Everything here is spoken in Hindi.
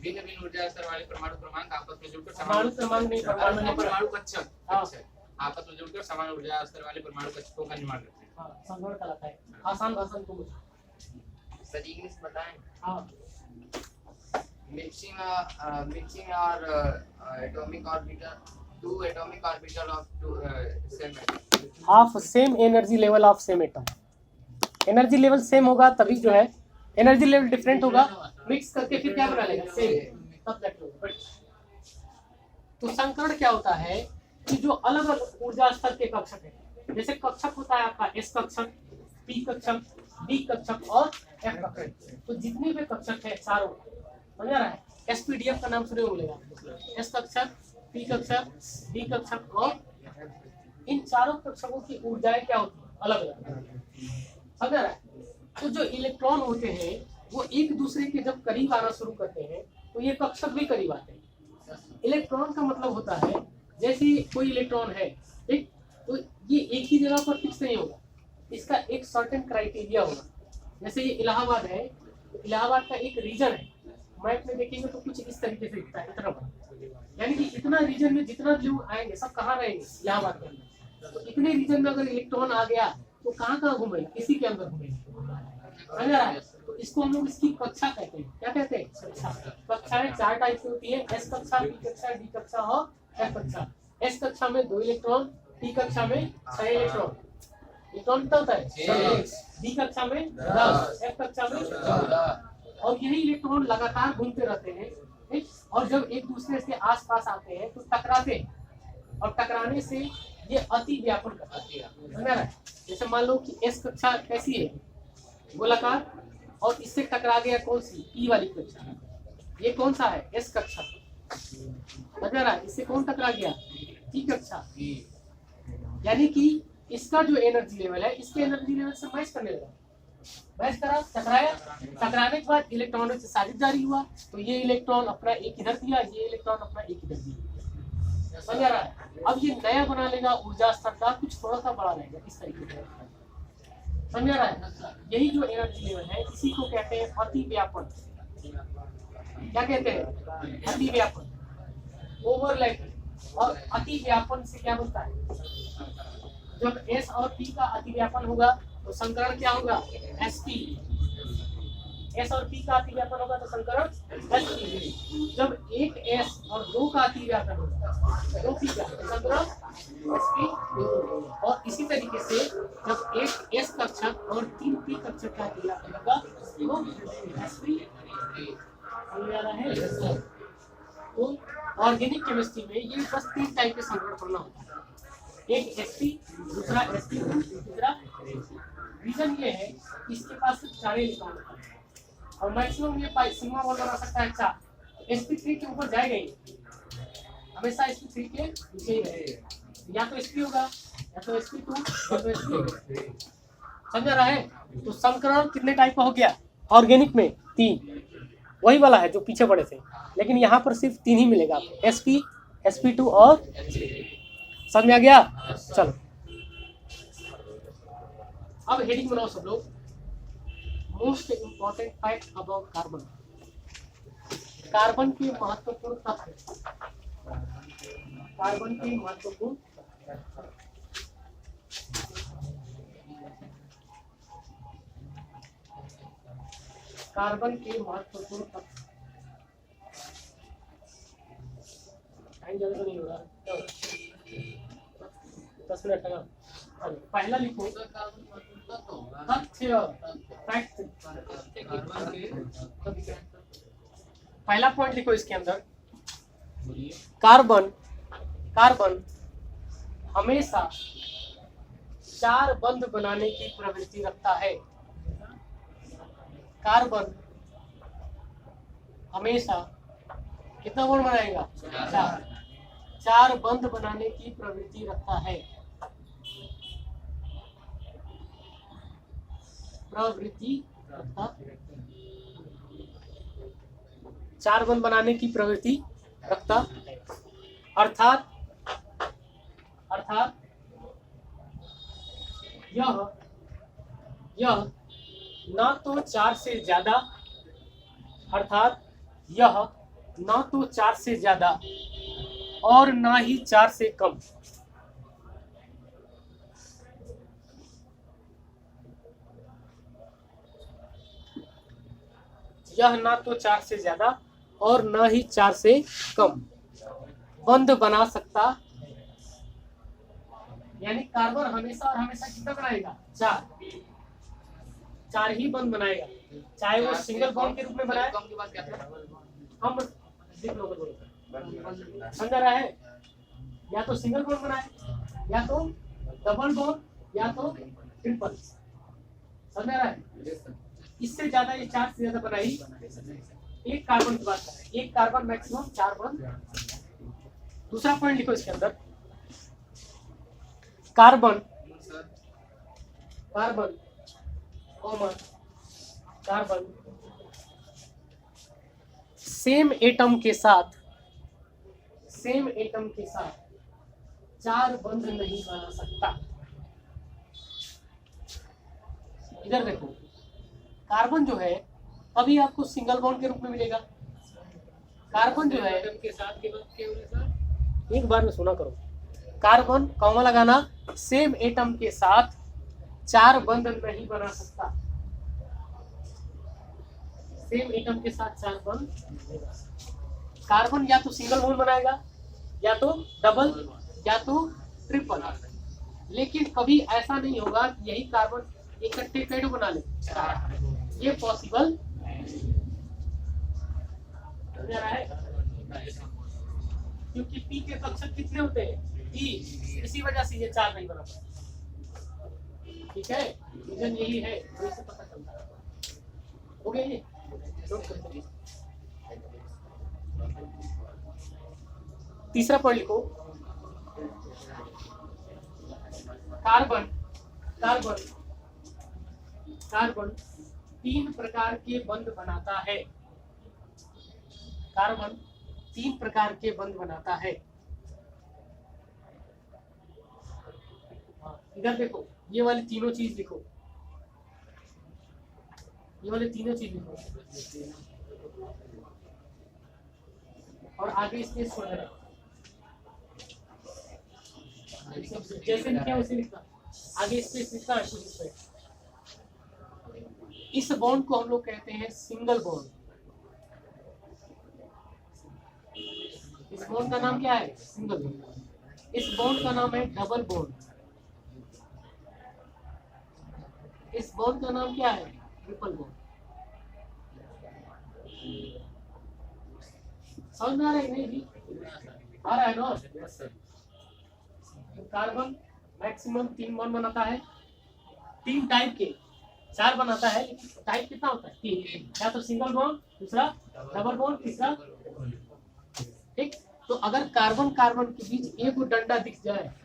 भिन्न भिन्न ऊर्जा स्तर वाले परमाणु क्रमांक आपस में जुड़कर परमाणु क्रमांक नहीं, परमाणु कक्षक हाँ। आपस में जुड़कर समान ऊर्जा स्तर वाले परमाणु कक्षकों का निर्माण करते हैं। हाँ, संगठन कहलाता है। आसान भाषा को सर इंग्लिश बताएं। हाँ, mixing or atomic orbital, two atomic orbital of two same atom of same energy level of same atom. Energy level same होगा तभी जो है, एनर्जी लेवल डिफरेंट होगा, मिक्स करके फिर क्या बना लेगा, सेम, तब जाके होगा। तो संकरण क्या होता है कि जो अलग अलग ऊर्जा स्तर के कक्षक है, जैसे कक्षक होता है आपका एस कक्षक, पी कक्षक, डी कक्षक और एफ कक्षक। तो जितने भी कक्षक है चारों, समझ रहा है, एसपीडीएफ का नाम सुने होगा, एस कक्षक, पी कक्षक, डी कक्षक और इन चारों कक्षकों की ऊर्जाएं क्या होती है, अलग अलग, समझ रहा है। तो जो इलेक्ट्रॉन होते हैं वो एक दूसरे के जब करीब आना शुरू करते हैं तो ये कक्षक भी करीब आते हैं। इलेक्ट्रॉन का मतलब होता है जैसे कोई इलेक्ट्रॉन है, ठीक, तो ये एक ही जगह पर फिक्स नहीं होगा, इसका एक सर्टेन क्राइटेरिया होगा। जैसे ये इलाहाबाद है, तो इलाहाबाद का एक रीजन है, मैप में देखेंगे तो कुछ इस तरीके से दिखता है, इतना बड़ा, यानी कि इतना रीजन में जितना लोग आएंगे सब कहाँ रहेंगे, इलाहाबाद के अंदर। तो इतने रीजन में अगर इलेक्ट्रॉन आ गया तो कहाँ कहाँ घूमेगा, इसी के अंदर घूमेगा, समझ रहा है। तो इसको हम लोग इसकी कक्षा कहते हैं। क्या कहते हैं, कक्षा। कक्षाएं चार टाइप की होती है, एस कक्षा, पी कक्षा, डी कक्षा और एफ कक्षा। एस कक्षा में 2 इलेक्ट्रॉन, पी कक्षा में 6 इलेक्ट्रॉन, इलेक्ट्रॉन कितना होता है 6, डी कक्षा में 10, एफ कक्षा में 14। और यही इलेक्ट्रॉन लगातार घूमते रहते हैं, ठीक, और जब एक दूसरे से आसपास आते हैं तो टकराते हैं, और टकराने से ये अति व्यापन करते हैं, समझ रहा है। जैसे मान लो कि एस कक्षा कैसी है, गोलाकार, और इससे टकरा गया कौन सी, पी वाली कक्षा, ये कौन सा है, एस कक्षा, समझ रहा है। इससे कौन टकरा गया, पी कक्षा, यानी कि इसका जो एनर्जी लेवल है इसके एनर्जी लेवल से मैच करने लगा, मैच करा, टकराया, टकराने के बाद इलेक्ट्रॉनों से साजिश जारी हुआ, तो ये इलेक्ट्रॉन अपना एक इधर दिया, ये इलेक्ट्रॉन अपना एक इधर दिया, समझ रहा है। अब ये नया बना लेगा ऊर्जा स्तर का, कुछ थोड़ा सा बड़ा रहेगा इस तरीके से, समझ रहा है। यही जो एनर्जी लेवल है इसी को कहते हैं अति व्यापन। क्या कहते हैं, अति व्यापन, ओवरलैपिंग। और अति व्यापन से क्या होता है, जब एस और पी का अति व्यापन होगा तो संकरण क्या होगा, एसपी। एस और पी का अति व्यापन होगा तो संकरण एसपी। जब एक एस और 2 का अति व्यापन होगा, 2 पी का, तो संकरण एसपी। और इसी तरीके से जब एक एस कक्षक और 3 पी कक्षक का अति व्यापन होगा तो एसपी है। तो ऑर्गेनिक केमिस्ट्री में ये बस 3 टाइप के संकरण पढ़ना होता है, एक एसपी, दूसरा एसपी, तीसरा। रीजन ये है कि इसके पास सिर्फ 4 इलेक्ट्रॉन होता है और मैक्सिमम ये सिग्मा बॉन्ड बना सकता है 4। sp3 के ऊपर जाएगा ही, हमेशा sp3 के नीचे ही रहेगा, या तो sp होगा या तो sp2 या तो sp। समझ रहा है। तो संकरण कितने टाइप का हो गया, ऑर्गेनिक में 3, वही वाला है जो पीछे पड़े थे, लेकिन यहाँ पर सिर्फ 3 ही मिलेगा, sp, sp2 और समझ में आ गया। चलो अब हेडिंग बनाओ सब लोग, most important fact about carbon. Carbon के महत्वपूर्ण तत्व, कार्बन के महत्वपूर्ण तत्व। टाइम जल्दी नहीं हो रहा, 10 मिनट लगा। पहला लिखो तथ्य, फैक्ट। पहला पॉइंट लिखो इसके अंदर, कार्बन हमेशा 4 बंध बनाने की प्रवृत्ति रखता है। कार्बन हमेशा कितना बॉन्ड बनाएगा, 4 बंध बनाने की प्रवृत्ति रखता है। प्रवृत्ति रखता, 4 बंध बनाने की प्रवृत्ति रखता, अर्थात यह न तो 4 से ज्यादा, अर्थात यह ना तो 4 से ज्यादा और ना ही 4 से कम। यह ना तो 4 से ज्यादा और ना ही 4 से कम बंध बना सकता, यानी कार्बन हमेशा और हमेशा कितना बनाएगा? 4 ही बंध बनाएगा, चाहे वो सिंगल बॉन्ड के रूप में बनाए। कम की बात क्या था? हम देख लो समझ रहा है, या तो सिंगल बॉन्ड बनाए, या तो डबल बॉन्ड, या तो ट्रिपल। समझ रहा है? इससे ज्यादा ये 4 से ज्यादा बनाई एक कार्बन की बात कर रहे हैं, एक कार्बन मैक्सिमम 4 बॉन्ड। दूसरा पॉइंट लिखो इसके अंदर, carbon carbon common carbon same atom के साथ 4 बंध नहीं बना सकता। इधर देखो, कार्बन जो है अभी आपको सिंगल बॉन्ड के रूप में मिलेगा। कार्बन जो है के साथ के बाद क्या होगा सर? एक बार में सुना करो, कार्बन कॉमा लगाना, सेम एटम के साथ 4 बंध नहीं बना सकता। सेम एटम के साथ 4 बंध। कार्बन या तो सिंगल बॉन्ड बनाएगा, या तो डबल, या तो ट्रिपल। लेकिन कभी ऐसा नहीं होगा कि यही कार्बन इकट्ठे कई बना ले, ये पॉसिबल है, क्योंकि पी के कक्षक कितने होते हैं? ई, इसी वजह से ये 4 नहीं बना पाता। ठीक है, रीजन यही है, तो इससे पता चलता है। हो गया ये, नोट करते हैं। तीसरा पॉइंट लिखो, कार्बन कार्बन कार्बन 3 प्रकार के बंध बनाता है। कार्बन 3 प्रकार के बंध बनाता है। इधर देखो, ये वाली तीनों चीज लिखो, ये वाली तीनों चीज लिखो, और आगे स्पेस छोड़ देना। जैसे लिखा है उसे लिखना, आगे स्पेस लिखना है कुछ इस पे। इस बॉन्ड को हम लोग कहते हैं सिंगल बॉन्ड। इस बॉन्ड का नाम क्या है? Single bond. इस बॉन्ड का नाम है डबल बॉन्ड। इस बॉन्ड का नाम क्या है? Triple bond. समझ में आ रहा है नहीं? आ रहा है ना? कार्बन मैक्सिमम 3 बॉन्ड बनाता है, 3 टाइप के, 4 बनाता है, लेकिन टाइप कितना होता है? 3। या तो सिंगल बॉन्ड, दूसरा डबल बॉन्ड, तीसरा। ठीक, तो अगर कार्बन कार्बन के बीच एक डंडा दिख जाए